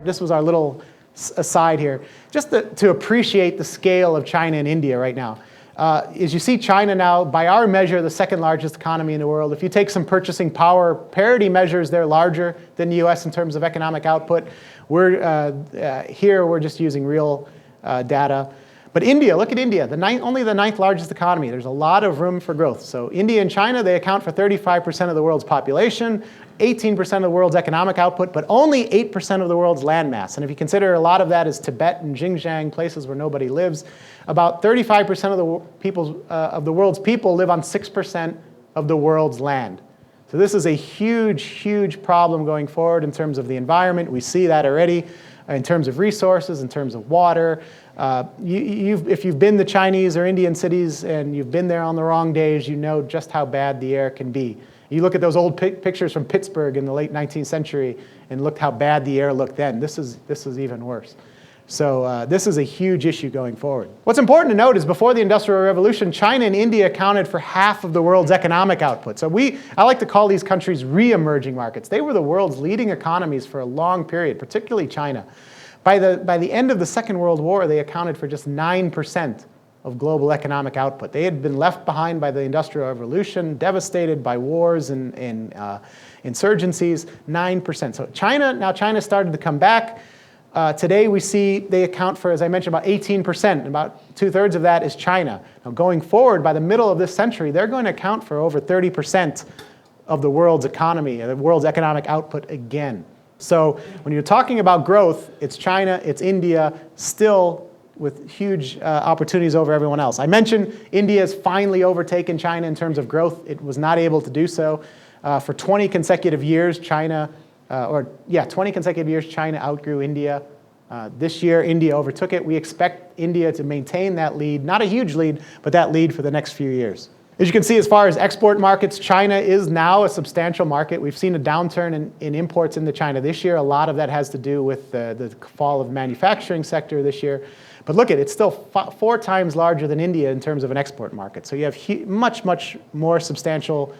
This was our little aside here, just to appreciate the scale of China and India right now. As you see, China now, by our measure, the second largest economy in the world. If you take some purchasing power parity measures, they're larger than the US in terms of economic output. Here we're just using real data. But India, look at India, only the ninth largest economy. There's a lot of room for growth. So India and China, they account for 35% of the world's population, 18% of the world's economic output, but only 8% of the world's landmass. And if you consider a lot of that is Tibet and Xinjiang, places where nobody lives, about 35% of the world's people live on 6% of the world's land. So this is a huge, huge problem going forward in terms of the environment. We see that already in terms of resources, in terms of water. If you've been to Chinese or Indian cities and you've been there on the wrong days, you know just how bad the air can be. You look at those old pictures from Pittsburgh in the late 19th century and look how bad the air looked then. This is even worse. So this is a huge issue going forward. What's important to note is before the Industrial Revolution, China and India accounted for half of the world's economic output. So I like to call these countries re-emerging markets. They were the world's leading economies for a long period, particularly China. By the end of the Second World War, they accounted for just 9% of global economic output. They had been left behind by the Industrial Revolution, devastated by wars and insurgencies, 9%. So China started to come back. Today we see they account for, as I mentioned, about 18%. About 2/3 of that is China. Now going forward, by the middle of this century, they're going to account for over 30% of the world's economy, the world's economic output again. So when you're talking about growth, it's China, it's India, still with huge opportunities over everyone else. I mentioned India has finally overtaken China in terms of growth. It was not able to do so. For 20 consecutive years, China outgrew India. This year, India overtook it. We expect India to maintain that lead, not a huge lead, but that lead for the next few years. As you can see, as far as export markets, China is now a substantial market. We've seen a downturn in imports into China this year. A lot of that has to do with the fall of the manufacturing sector this year. But look it's still 4 times larger than India in terms of an export market. So you have much more substantial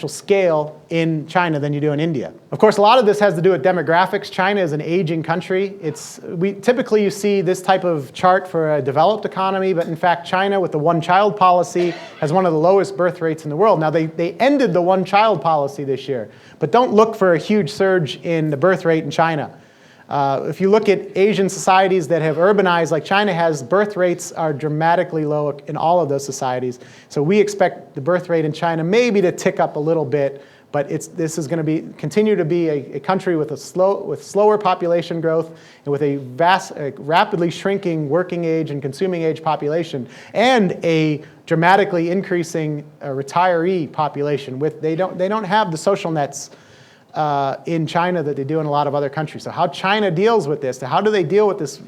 scale in China than you do in India. Of course, a lot of this has to do with demographics. China is an aging country. Typically you see this type of chart for a developed economy, but in fact China with the one-child policy has one of the lowest birth rates in the world. Now they ended the one-child policy this year, but don't look for a huge surge in the birth rate in China. If you look at Asian societies that have urbanized like China has, birth rates are dramatically low in all of those societies. So we expect the birth rate in China maybe to tick up a little bit, but this is going to continue to be a country with slower population growth and with a rapidly shrinking working age and consuming age population, and a dramatically increasing retiree population. They don't have the social nets in China that they do in a lot of other countries. So how China deals with this, how do they deal with this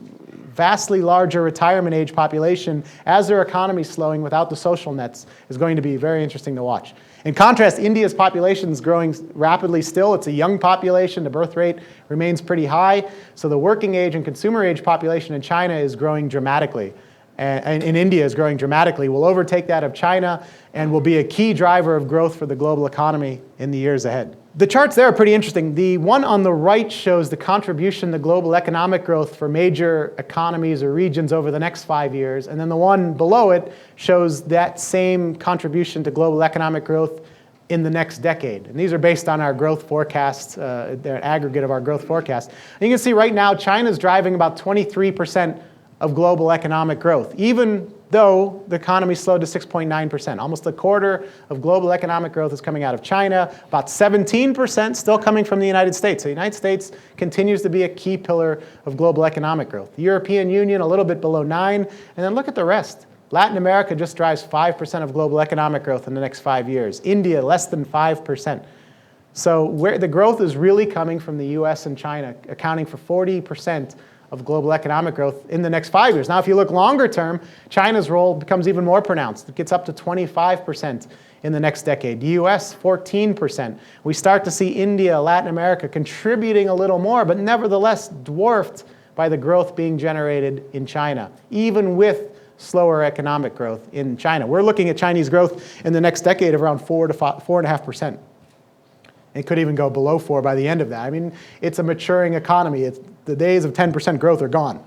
vastly larger retirement age population as their economy is slowing without the social nets, is going to be very interesting to watch. In contrast, India's population is growing rapidly still. It's a young population. The birth rate remains pretty high. So the working age and consumer age population in China is growing dramatically. And in India is growing dramatically, will overtake that of China and will be a key driver of growth for the global economy in the years ahead. The charts there are pretty interesting. The one on the right shows the contribution to global economic growth for major economies or regions over the next 5 years. And then the one below it shows that same contribution to global economic growth in the next decade. And these are based on our growth forecasts, they're an aggregate of our growth forecasts. And you can see right now China's driving about 23% of global economic growth, even though the economy slowed to 6.9%. Almost a quarter of global economic growth is coming out of China, about 17% still coming from the United States. So the United States continues to be a key pillar of global economic growth. The European Union a little bit below 9%, and then look at the rest. Latin America just drives 5% of global economic growth in the next 5 years. India, less than 5%. So where the growth is really coming from the US and China, accounting for 40% of global economic growth in the next 5 years. Now, if you look longer term, China's role becomes even more pronounced. It gets up to 25% in the next decade. The US, 14%. We start to see India, Latin America contributing a little more, but nevertheless dwarfed by the growth being generated in China, even with slower economic growth in China. We're looking at Chinese growth in the next decade of around 4 to 4.5%. It could even go below 4 by the end of that. I mean, it's a maturing economy. The days of 10% growth are gone.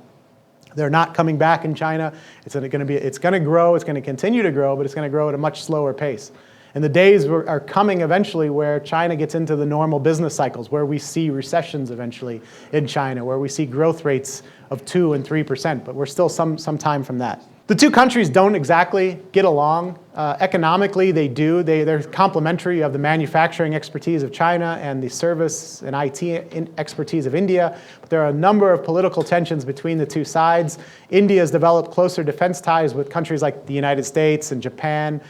They're not coming back in China. It's going to grow, it's going to continue to grow, but it's going to grow at a much slower pace. And the days are coming eventually where China gets into the normal business cycles, where we see recessions eventually in China, where we see growth rates of 2 and 3%, but we're still some time from that. The two countries don't exactly get along. Economically, they do. They're complementary. You have the manufacturing expertise of China and the service and IT expertise of India. But there are a number of political tensions between the two sides. India has developed closer defense ties with countries like the United States and Japan,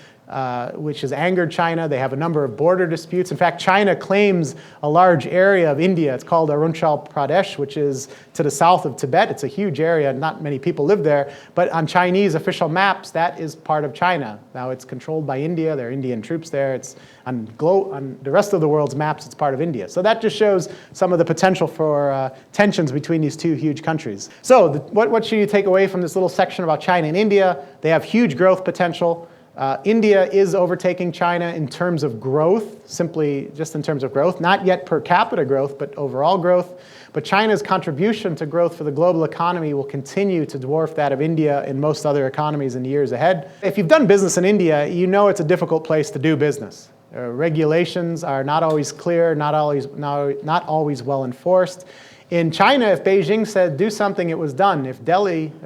which has angered China. They have a number of border disputes. In fact, China claims a large area of India. It's called Arunachal Pradesh, which is to the south of Tibet. It's a huge area. Not many people live there. But on Chinese official maps, that is part of China. Now, it's controlled by India. There are Indian troops there. It's on the rest of the world's maps, it's part of India. So that just shows some of the potential for tensions between these two huge countries. So what should you take away from this little section about China and India? They have huge growth potential. India is overtaking China in terms of growth, simply just in terms of growth, not yet per capita growth, but overall growth. But China's contribution to growth for the global economy will continue to dwarf that of India and most other economies in the years ahead. If you've done business in India, you know it's a difficult place to do business. Regulations are not always clear, not always well enforced. In China, if Beijing said do something, it was done. If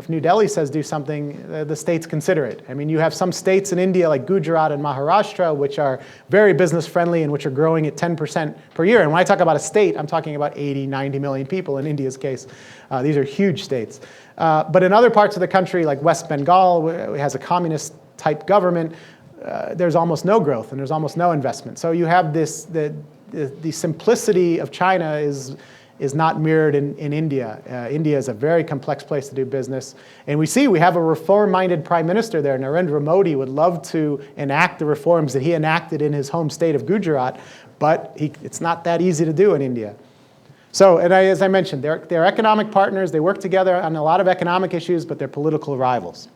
New Delhi says do something, the states consider it. I mean, you have some states in India like Gujarat and Maharashtra, which are very business friendly and which are growing at 10% per year. And when I talk about a state, I'm talking about 80, 90 million people in India's case. These are huge states. But in other parts of the country, like West Bengal, where it has a communist type government, there's almost no growth and there's almost no investment. So you have the simplicity of China is not mirrored in India. India is a very complex place to do business. And we have a reform-minded prime minister there. Narendra Modi would love to enact the reforms that he enacted in his home state of Gujarat, but it's not that easy to do in India. So, as I mentioned, they're economic partners. They work together on a lot of economic issues, but they're political rivals.